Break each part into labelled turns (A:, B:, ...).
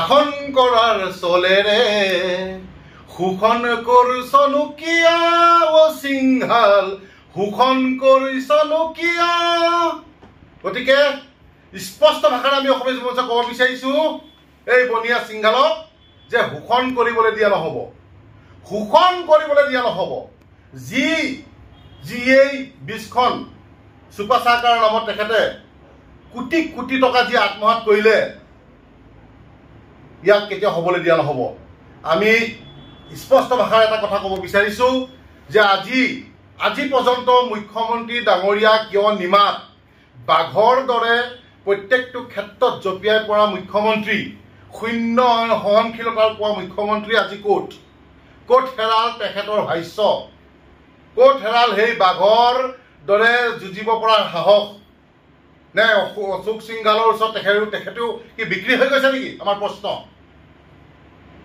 A: শাসন কৰাৰ চলেৰে শোষণ কৰিছনো কিয় ও সিংহাল শোষণ কৰিছনো কিয় গতিকে স্পষ্ট ভাষাত আমি অসমীয়া যুৱ মঞ্চক ক'ব বিচাৰিছোঁ এই বনিয়া সিংহালক যে শোষণ কৰিবলৈ দিয়া নহ'ব শোষণ কৰিবলৈ দিয়া নহ'ব যি এই 20খন চুপা চাহকাৰৰ নামত তেখেতে কোটি কোটি টকা যি আত্মসাৎ কৰিলে ইয়াক কেতিয়া হ'বলৈ দিয়া নহ'ব আমি স্পষ্ট ভাষাৰ এটা কথা ক'ব বিচাৰিছোঁ যে আজি পৰ্যন্ত মুখ্যমন্ত্ৰী ডাঙৰীয়া কিয় নিমাত বাঘৰ দৰে প্ৰত্যেকটো ক্ষেত্ৰত জপিয়াই পৰা মুখ্যমন্ত্ৰী শূন্য সহনশীলতাৰ পোৱা মুখ্যমন্ত্ৰী আজি ক'ত হেৰাল তেখেতৰ ভাষ্য ক'ত হেৰাল সেই বাঘৰ দৰে যুঁজিব পৰা সাহস নে অশোক সিংহালৰ ওচৰত তেখেতেও কি বিক্ৰী হৈ গৈছে নেকি আমাৰ প্ৰশ্ন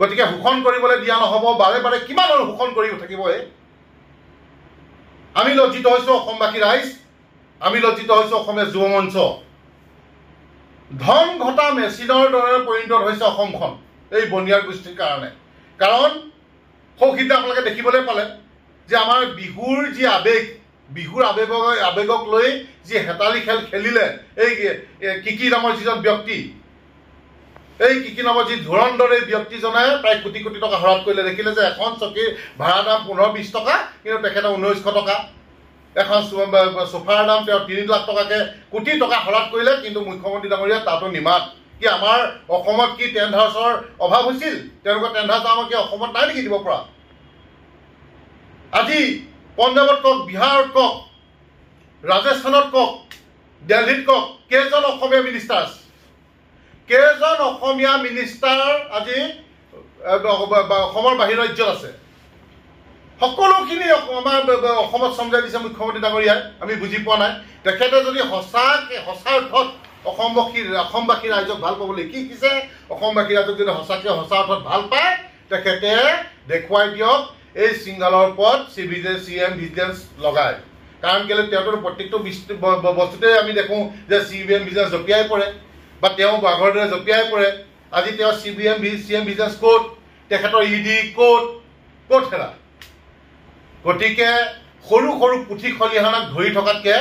A: গতিকে শোষণ কৰিবলৈ দিয়া নহ'ব বাৰে বাৰে কিমান আৰু শোষণ কৰি থাকিব আমি লজ্জিত হৈছোঁ অসমবাসী ৰাইজ আমি লজ্জিত হৈছোঁ অসমীয়া যুৱ মঞ্চ ধন ঘটা মেচিনৰ দৰে পৰিণত হৈছে অসমখন এই বনিয়াৰ গোষ্ঠীৰ কাৰণে কাৰণ সৌখিতে আপোনালোকে দেখিবলৈ পালে যে আমাৰ বিহুৰ যি বিহুৰ আবেগক লৈ যি হেতালি খেল খেলিলে এই কিকি নামৰ যিজন ব্যক্তি এই কিকি নামৰ যি ধুৰন্ধৰ এই ব্যক্তিজনে প্ৰায় কোটি কোটি টকা হৰাত কৰিলে দেখিলে যে এখন চকীৰ ভাড়া দাম 15-20 টকা কিন্তু তেখেতৰ 1900 টকা এখন সোফাৰ দাম তেওঁ 3 লাখ টকাকে কোটি টকা হৰাত কৰিলে কিন্তু মুখ্যমন্ত্ৰী ডাঙৰীয়া তাতো নিমাত কি আমাৰ অসমত কি টেণ্ট হাউচৰ অভাৱ হৈছিল তেওঁলোকৰ টেণ্ট হাউচ আমাৰ কি অসমত নাই নেকি দিব পৰা আজি পঞ্জাবত কওক বিহাৰত কওক ৰাজস্থানত কওক দিল্লীত কওক কেইজন অসমীয়া মিনিষ্টাৰ আছে কেইজন অসমীয়া মিনিষ্টাৰ আজি অসমৰ বাহিৰ ৰাজ্যত আছে সকলোখিনি আমাৰ অসমত সমজাই দিছে মুখ্যমন্ত্ৰী ডাঙৰীয়াই আমি বুজি পোৱা নাই তেখেতে যদি সঁচা অৰ্থত অসমবাসী ৰাইজক ভাল পাবলৈ কি শিকিছে অসমবাসী ৰাইজক যদি সঁচা অৰ্থত ভাল পায় তেখেতে দেখুৱাই দিয়ক এই সিংহালৰ ওপৰত CM ভিজিলেন্স লগায় কাৰণ কেলৈ তেওঁতো প্ৰত্যেকটো বস্তুতে আমি দেখোঁ যে CM ভিজিলেন্স জপিয়াই পৰে বা তেওঁ বাঘৰ দৰে জপিয়াই পৰে আজি তেওঁ CM ভিজিলেন্স ক'ত তেখেতৰ ED ক'ত হেৰা গতিকে সৰু সৰু পুথি খলিহানাক ধৰি থকাতকৈ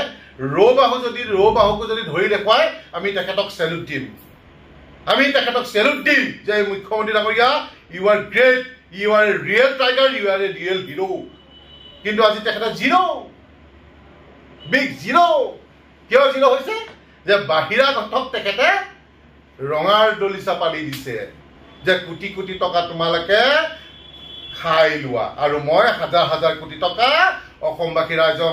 A: ৰৌ বাহুকো যদি ধৰি দেখুৱাই আমি তেখেতক চেলুট দিম যে মুখ্যমন্ত্ৰী ডাঙৰীয়া you are great you are a real tiger you are a real hero কিন্তু আজি তেখেতে বিগ জিৰ' কিয় জিৰ' হৈছে যে বাহিৰা কথাক তেখেতে ৰঙাৰ দলিচা পালি দিছে যে কোটি কোটি টকা তোমালোকে খাই লোৱা আৰু মই হাজাৰ হাজাৰ কোটি টকা অসমবাসী ৰাইজৰ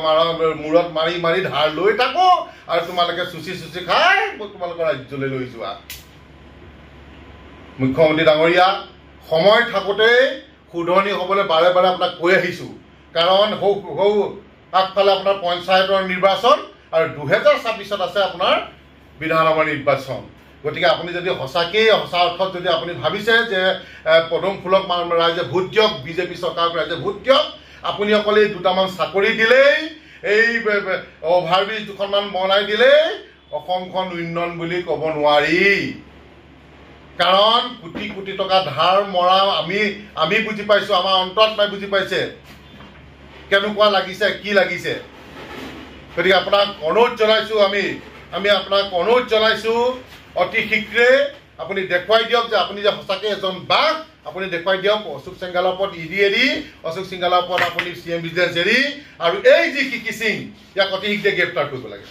A: মূৰত মাৰি ধাৰ লৈ থাকো আৰু তোমালোকে চুচি খাই তোমালোকৰ ৰাজ্যলৈ লৈ যোৱা মুখ্যমন্ত্ৰী ডাঙৰীয়া সময় থাকোঁতেই শুধৰণি হ'বলৈ বাৰে বাৰে আপোনাক কৈ আহিছোঁ কাৰণ আগফালে আপোনাৰ পঞ্চায়তৰ নিৰ্বাচন আৰু 2026ত আছে আপোনাৰ বিধানসভাৰ নিৰ্বাচন গতিকে আপুনি যদি সঁচা অৰ্থত যদি আপুনি ভাবিছে যে পদুম ফুলক ৰাইজে ভোট দিয়ক বিজেপি চৰকাৰক ৰাইজে ভোট দিয়ক আপুনি অকল এই দুটামান চাকৰি দিলেই এই অভাৰব্ৰিজ দুখনমান বনাই দিলেই অসমখন উন্নয়ন বুলি ক'ব নোৱাৰি কাৰণ কোটি কোটি টকা ধাৰ মৰা আমি বুজি পাইছোঁ আমাৰ অন্তৰাত্মাই বুজি পাইছে কেনেকুৱা লাগিছে কি লাগিছে গতিকে আপোনাক অনুৰোধ জনাইছোঁ আমি আপোনাক অনুৰোধ জনাইছোঁ অতি শীঘ্ৰে আপুনি দেখুৱাই দিয়ক যে আপুনি যে সঁচাকৈ এজন বাঘ আপুনি দেখুৱাই দিয়ক অশোক সিংহালৰ ওপৰত ED এৰি অশোক সিংহালৰ ওপৰত আপুনি CM ভিজিলেন্স এৰি আৰু এই যি কিকি সিং ইয়াক অতি শীঘ্ৰে গ্ৰেপ্তাৰ কৰিব লাগে